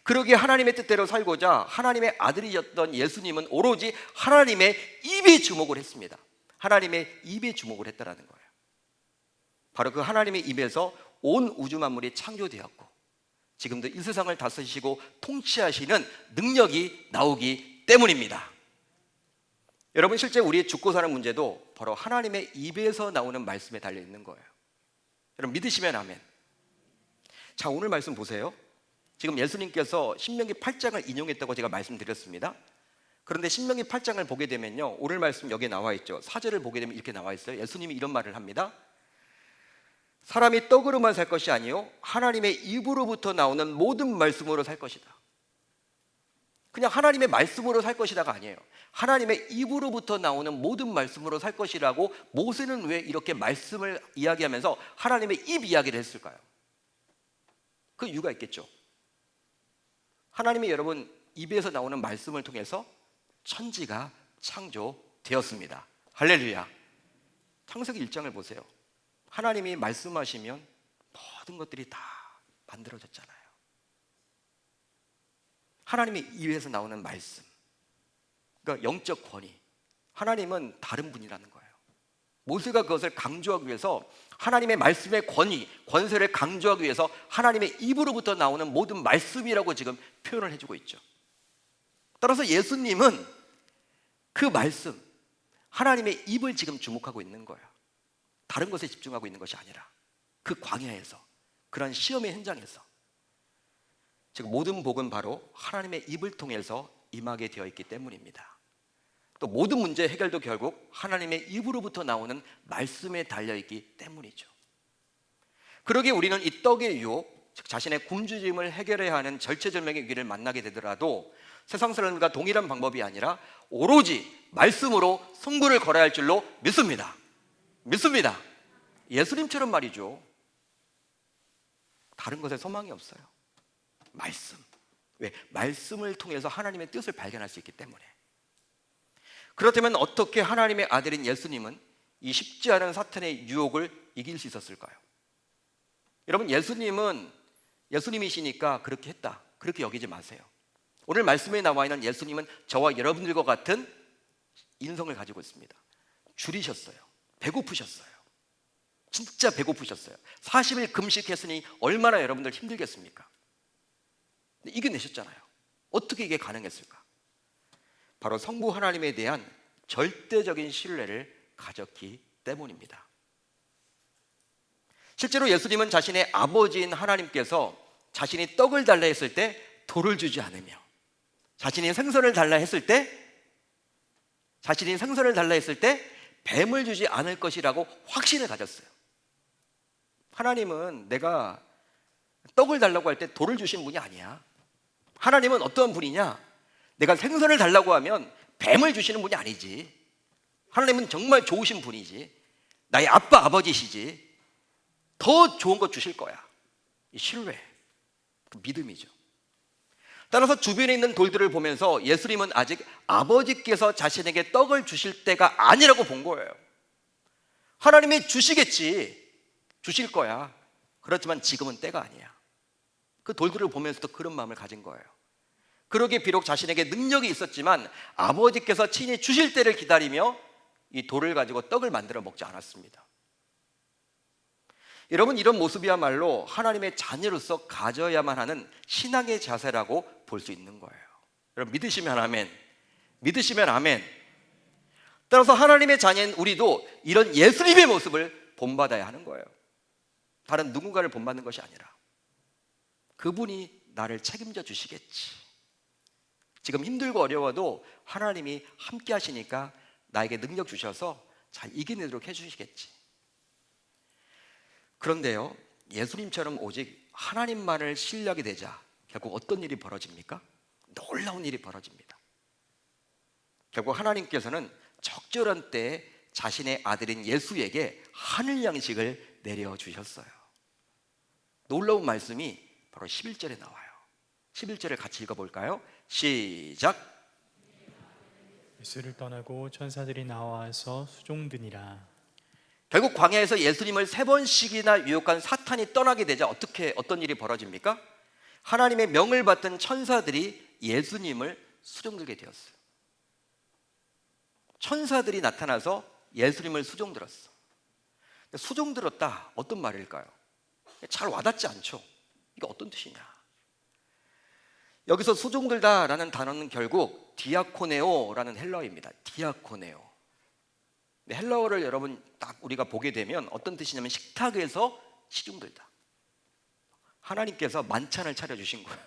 그러기에 하나님의 뜻대로 살고자 하나님의 아들이었던 예수님은 오로지 하나님의 입에 주목을 했습니다. 하나님의 입에 주목을 했다라는 거예요. 바로 그 하나님의 입에서 온 우주 만물이 창조되었고 지금도 이 세상을 다스리시고 통치하시는 능력이 나오기 때문입니다. 여러분 실제 우리의 죽고 사는 문제도 바로 하나님의 입에서 나오는 말씀에 달려 있는 거예요. 여러분 믿으시면 아멘. 자, 오늘 말씀 보세요. 지금 예수님께서 신명기 8장을 인용했다고 제가 말씀드렸습니다. 그런데 신명기 8장을 보게 되면요, 오늘 말씀 여기에 나와 있죠. 4절을 보게 되면 이렇게 나와 있어요. 예수님이 이런 말을 합니다. 사람이 떡으로만 살 것이 아니요 하나님의 입으로부터 나오는 모든 말씀으로 살 것이다. 그냥 하나님의 말씀으로 살 것이다가 아니에요. 하나님의 입으로부터 나오는 모든 말씀으로 살 것이라고 모세는 왜 이렇게 말씀을 이야기하면서 하나님의 입 이야기를 했을까요? 그 이유가 있겠죠. 하나님이 여러분 입에서 나오는 말씀을 통해서 천지가 창조되었습니다. 할렐루야. 창세기 1장을 보세요. 하나님이 말씀하시면 모든 것들이 다 만들어졌잖아요. 하나님의 입에서 나오는 말씀, 그러니까 영적 권위. 하나님은 다른 분이라는 거예요. 모세가 그것을 강조하기 위해서 하나님의 말씀의 권위, 권세를 강조하기 위해서 하나님의 입으로부터 나오는 모든 말씀이라고 지금 표현을 해주고 있죠. 따라서 예수님은 그 말씀, 하나님의 입을 지금 주목하고 있는 거예요. 다른 것에 집중하고 있는 것이 아니라 그 광야에서, 그런 시험의 현장에서 즉 모든 복은 바로 하나님의 입을 통해서 임하게 되어 있기 때문입니다. 또 모든 문제 해결도 결국 하나님의 입으로부터 나오는 말씀에 달려있기 때문이죠. 그러기에 우리는 이 떡의 유혹, 즉 자신의 굶주림을 해결해야 하는 절체절명의 위기를 만나게 되더라도 세상 사람과 동일한 방법이 아니라 오로지 말씀으로 승부를 걸어야 할 줄로 믿습니다. 예수님처럼 말이죠. 다른 것에 소망이 없어요. 말씀. 왜? 말씀을 통해서 하나님의 뜻을 발견할 수 있기 때문에. 그렇다면 어떻게 하나님의 아들인 예수님은 이 쉽지 않은 사탄의 유혹을 이길 수 있었을까요? 여러분, 예수님이시니까 그렇게 했다, 그렇게 여기지 마세요. 오늘 말씀에 나와 있는 예수님은 저와 여러분들과 같은 인성을 가지고 있습니다. 줄이셨어요. 배고프셨어요. 진짜 배고프셨어요. 40일 금식했으니 얼마나 여러분들 힘들겠습니까? 이겨내셨잖아요. 어떻게 이게 가능했을까? 바로 성부 하나님에 대한 절대적인 신뢰를 가졌기 때문입니다. 실제로 예수님은 자신의 아버지인 하나님께서 자신이 떡을 달라 했을 때 돌을 주지 않으며, 자신이 생선을 달라 했을 때 뱀을 주지 않을 것이라고 확신을 가졌어요. 하나님은 내가 떡을 달라고 할 때 돌을 주신 분이 아니야. 하나님은 어떤 분이냐? 내가 생선을 달라고 하면 뱀을 주시는 분이 아니지. 하나님은 정말 좋으신 분이지. 나의 아빠, 아버지시지. 더 좋은 것 주실 거야. 이 신뢰, 그 믿음이죠. 따라서 주변에 있는 돌들을 보면서 예수님은 아직 아버지께서 자신에게 떡을 주실 때가 아니라고 본 거예요. 하나님이 주시겠지. 주실 거야. 그렇지만 지금은 때가 아니야. 그 돌들을 보면서도 그런 마음을 가진 거예요. 그러기에 비록 자신에게 능력이 있었지만 아버지께서 친히 주실 때를 기다리며 이 돌을 가지고 떡을 만들어 먹지 않았습니다. 여러분, 이런 모습이야말로 하나님의 자녀로서 가져야만 하는 신앙의 자세라고 볼 수 있는 거예요. 여러분, 믿으시면 아멘. 따라서 하나님의 자녀인 우리도 이런 예수님의 모습을 본받아야 하는 거예요. 다른 누군가를 본받는 것이 아니라 그분이 나를 책임져 주시겠지. 지금 힘들고 어려워도 하나님이 함께 하시니까 나에게 능력 주셔서 잘 이겨내도록 해주시겠지. 그런데요, 예수님처럼 오직 하나님만을 신뢰하게 되자 결국 어떤 일이 벌어집니까? 놀라운 일이 벌어집니다. 결국 하나님께서는 적절한 때에 자신의 아들인 예수에게 하늘 양식을 내려주셨어요. 놀라운 말씀이 바로 11절에 나와요. 11절을 같이 읽어볼까요? 시작. 예수를 떠나고 천사들이 나와서 수종드니라. 결국 광야에서 예수님을 3번씩이나 유혹한 사탄이 떠나게 되자 어떤 일이 벌어집니까? 하나님의 명을 받던 천사들이 예수님을 수종들게 되었어요. 천사들이 나타나서 예수님을 수종들었어. 수종들었다, 어떤 말일까요? 잘 와닿지 않죠. 이게 어떤 뜻이냐? 여기서 수종들다라는 단어는 결국 디아코네오라는 헬라어입니다. 디아코네오. 헬라어를 여러분 딱 우리가 보게 되면 어떤 뜻이냐면 식탁에서 시중들다. 하나님께서 만찬을 차려주신 거예요.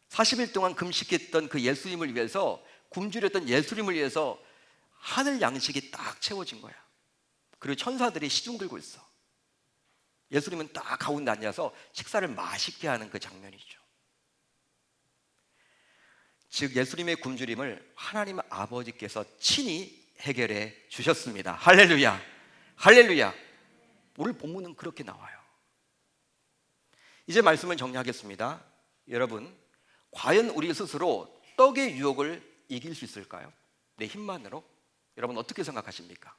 40일 동안 금식했던 그 예수님을 위해서, 굶주렸던 예수님을 위해서 하늘 양식이 딱 채워진 거야. 그리고 천사들이 시중 들고 있어. 예수님은 딱 가운데 앉아서 식사를 맛있게 하는 그 장면이죠. 즉 예수님의 굶주림을 하나님 아버지께서 친히 해결해 주셨습니다. 할렐루야, 할렐루야. 오늘 본문은 그렇게 나와요. 이제 말씀을 정리하겠습니다. 여러분, 과연 우리 스스로 떡의 유혹을 이길 수 있을까요? 내 힘만으로? 여러분 어떻게 생각하십니까?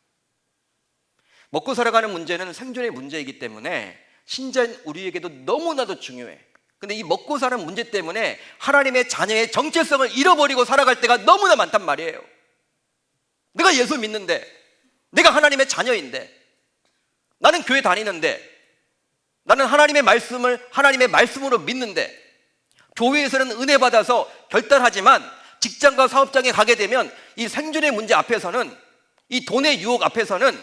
먹고 살아가는 문제는 생존의 문제이기 때문에 신자인 우리에게도 너무나도 중요해. 근데 이 먹고 사는 문제 때문에 하나님의 자녀의 정체성을 잃어버리고 살아갈 때가 너무나 많단 말이에요. 내가 예수 믿는데, 내가 하나님의 자녀인데, 나는 교회 다니는데, 나는 하나님의 말씀을 하나님의 말씀으로 믿는데, 교회에서는 은혜 받아서 결단하지만 직장과 사업장에 가게 되면 이 생존의 문제 앞에서는, 이 돈의 유혹 앞에서는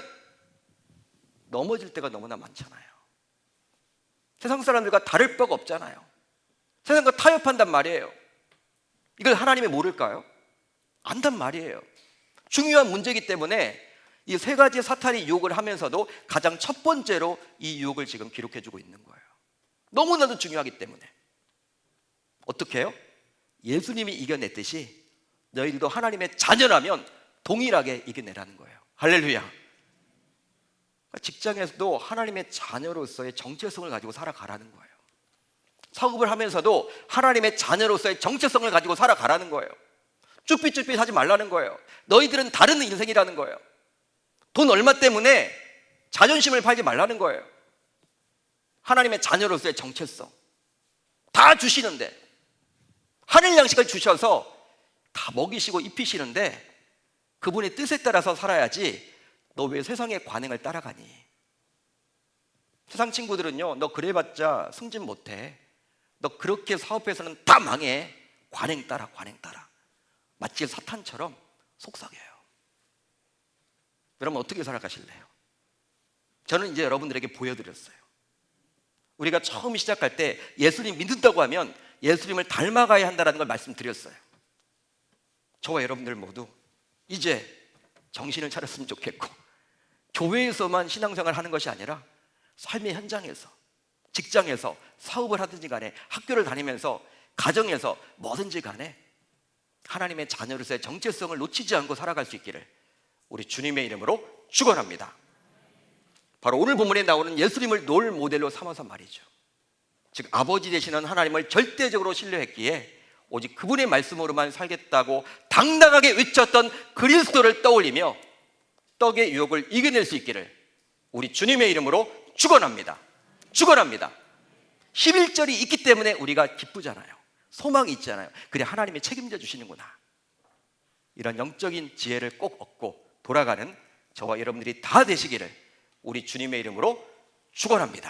넘어질 때가 너무나 많잖아요. 세상 사람들과 다를 바가 없잖아요. 세상과 타협한단 말이에요. 이걸 하나님이 모를까요? 안단 말이에요. 중요한 문제이기 때문에 이 세 가지 사탄이 유혹을 하면서도 가장 첫 번째로 이 유혹을 지금 기록해주고 있는 거예요. 너무나도 중요하기 때문에. 어떻게 해요? 예수님이 이겨냈듯이 너희들도 하나님의 자녀라면 동일하게 이겨내라는 거예요. 할렐루야. 직장에서도 하나님의 자녀로서의 정체성을 가지고 살아가라는 거예요. 사업을 하면서도 하나님의 자녀로서의 정체성을 가지고 살아가라는 거예요. 쭈삣쭈삣 하지 말라는 거예요. 너희들은 다른 인생이라는 거예요. 돈 얼마 때문에 자존심을 팔지 말라는 거예요. 하나님의 자녀로서의 정체성 다 주시는데, 하늘 양식을 주셔서 다 먹이시고 입히시는데 그분의 뜻에 따라서 살아야지 너 왜 세상의 관행을 따라가니? 세상 친구들은요, 너 그래봤자 승진 못해, 너 그렇게 사업해서는 다 망해, 관행 따라 마치 사탄처럼 속삭여요. 여러분 어떻게 살아가실래요? 저는 이제 여러분들에게 보여드렸어요. 우리가 처음 시작할 때 예수님 믿는다고 하면 예수님을 닮아가야 한다는 걸 말씀드렸어요. 저와 여러분들 모두 이제 정신을 차렸으면 좋겠고, 교회에서만 신앙생활을 하는 것이 아니라 삶의 현장에서, 직장에서, 사업을 하든지 간에, 학교를 다니면서, 가정에서 뭐든지 간에 하나님의 자녀로서의 정체성을 놓치지 않고 살아갈 수 있기를 우리 주님의 이름으로 축원합니다. 바로 오늘 본문에 나오는 예수님을 롤 모델로 삼아서 말이죠. 즉 아버지 되시는 하나님을 절대적으로 신뢰했기에 오직 그분의 말씀으로만 살겠다고 당당하게 외쳤던 그리스도를 떠올리며 떡의 유혹을 이겨낼 수 있기를 우리 주님의 이름으로 축원합니다. 축원합니다. 11절이 있기 때문에 우리가 기쁘잖아요. 소망이 있잖아요. 그래, 하나님이 책임져 주시는구나. 이런 영적인 지혜를 꼭 얻고 돌아가는 저와 여러분들이 다 되시기를 우리 주님의 이름으로 축원합니다.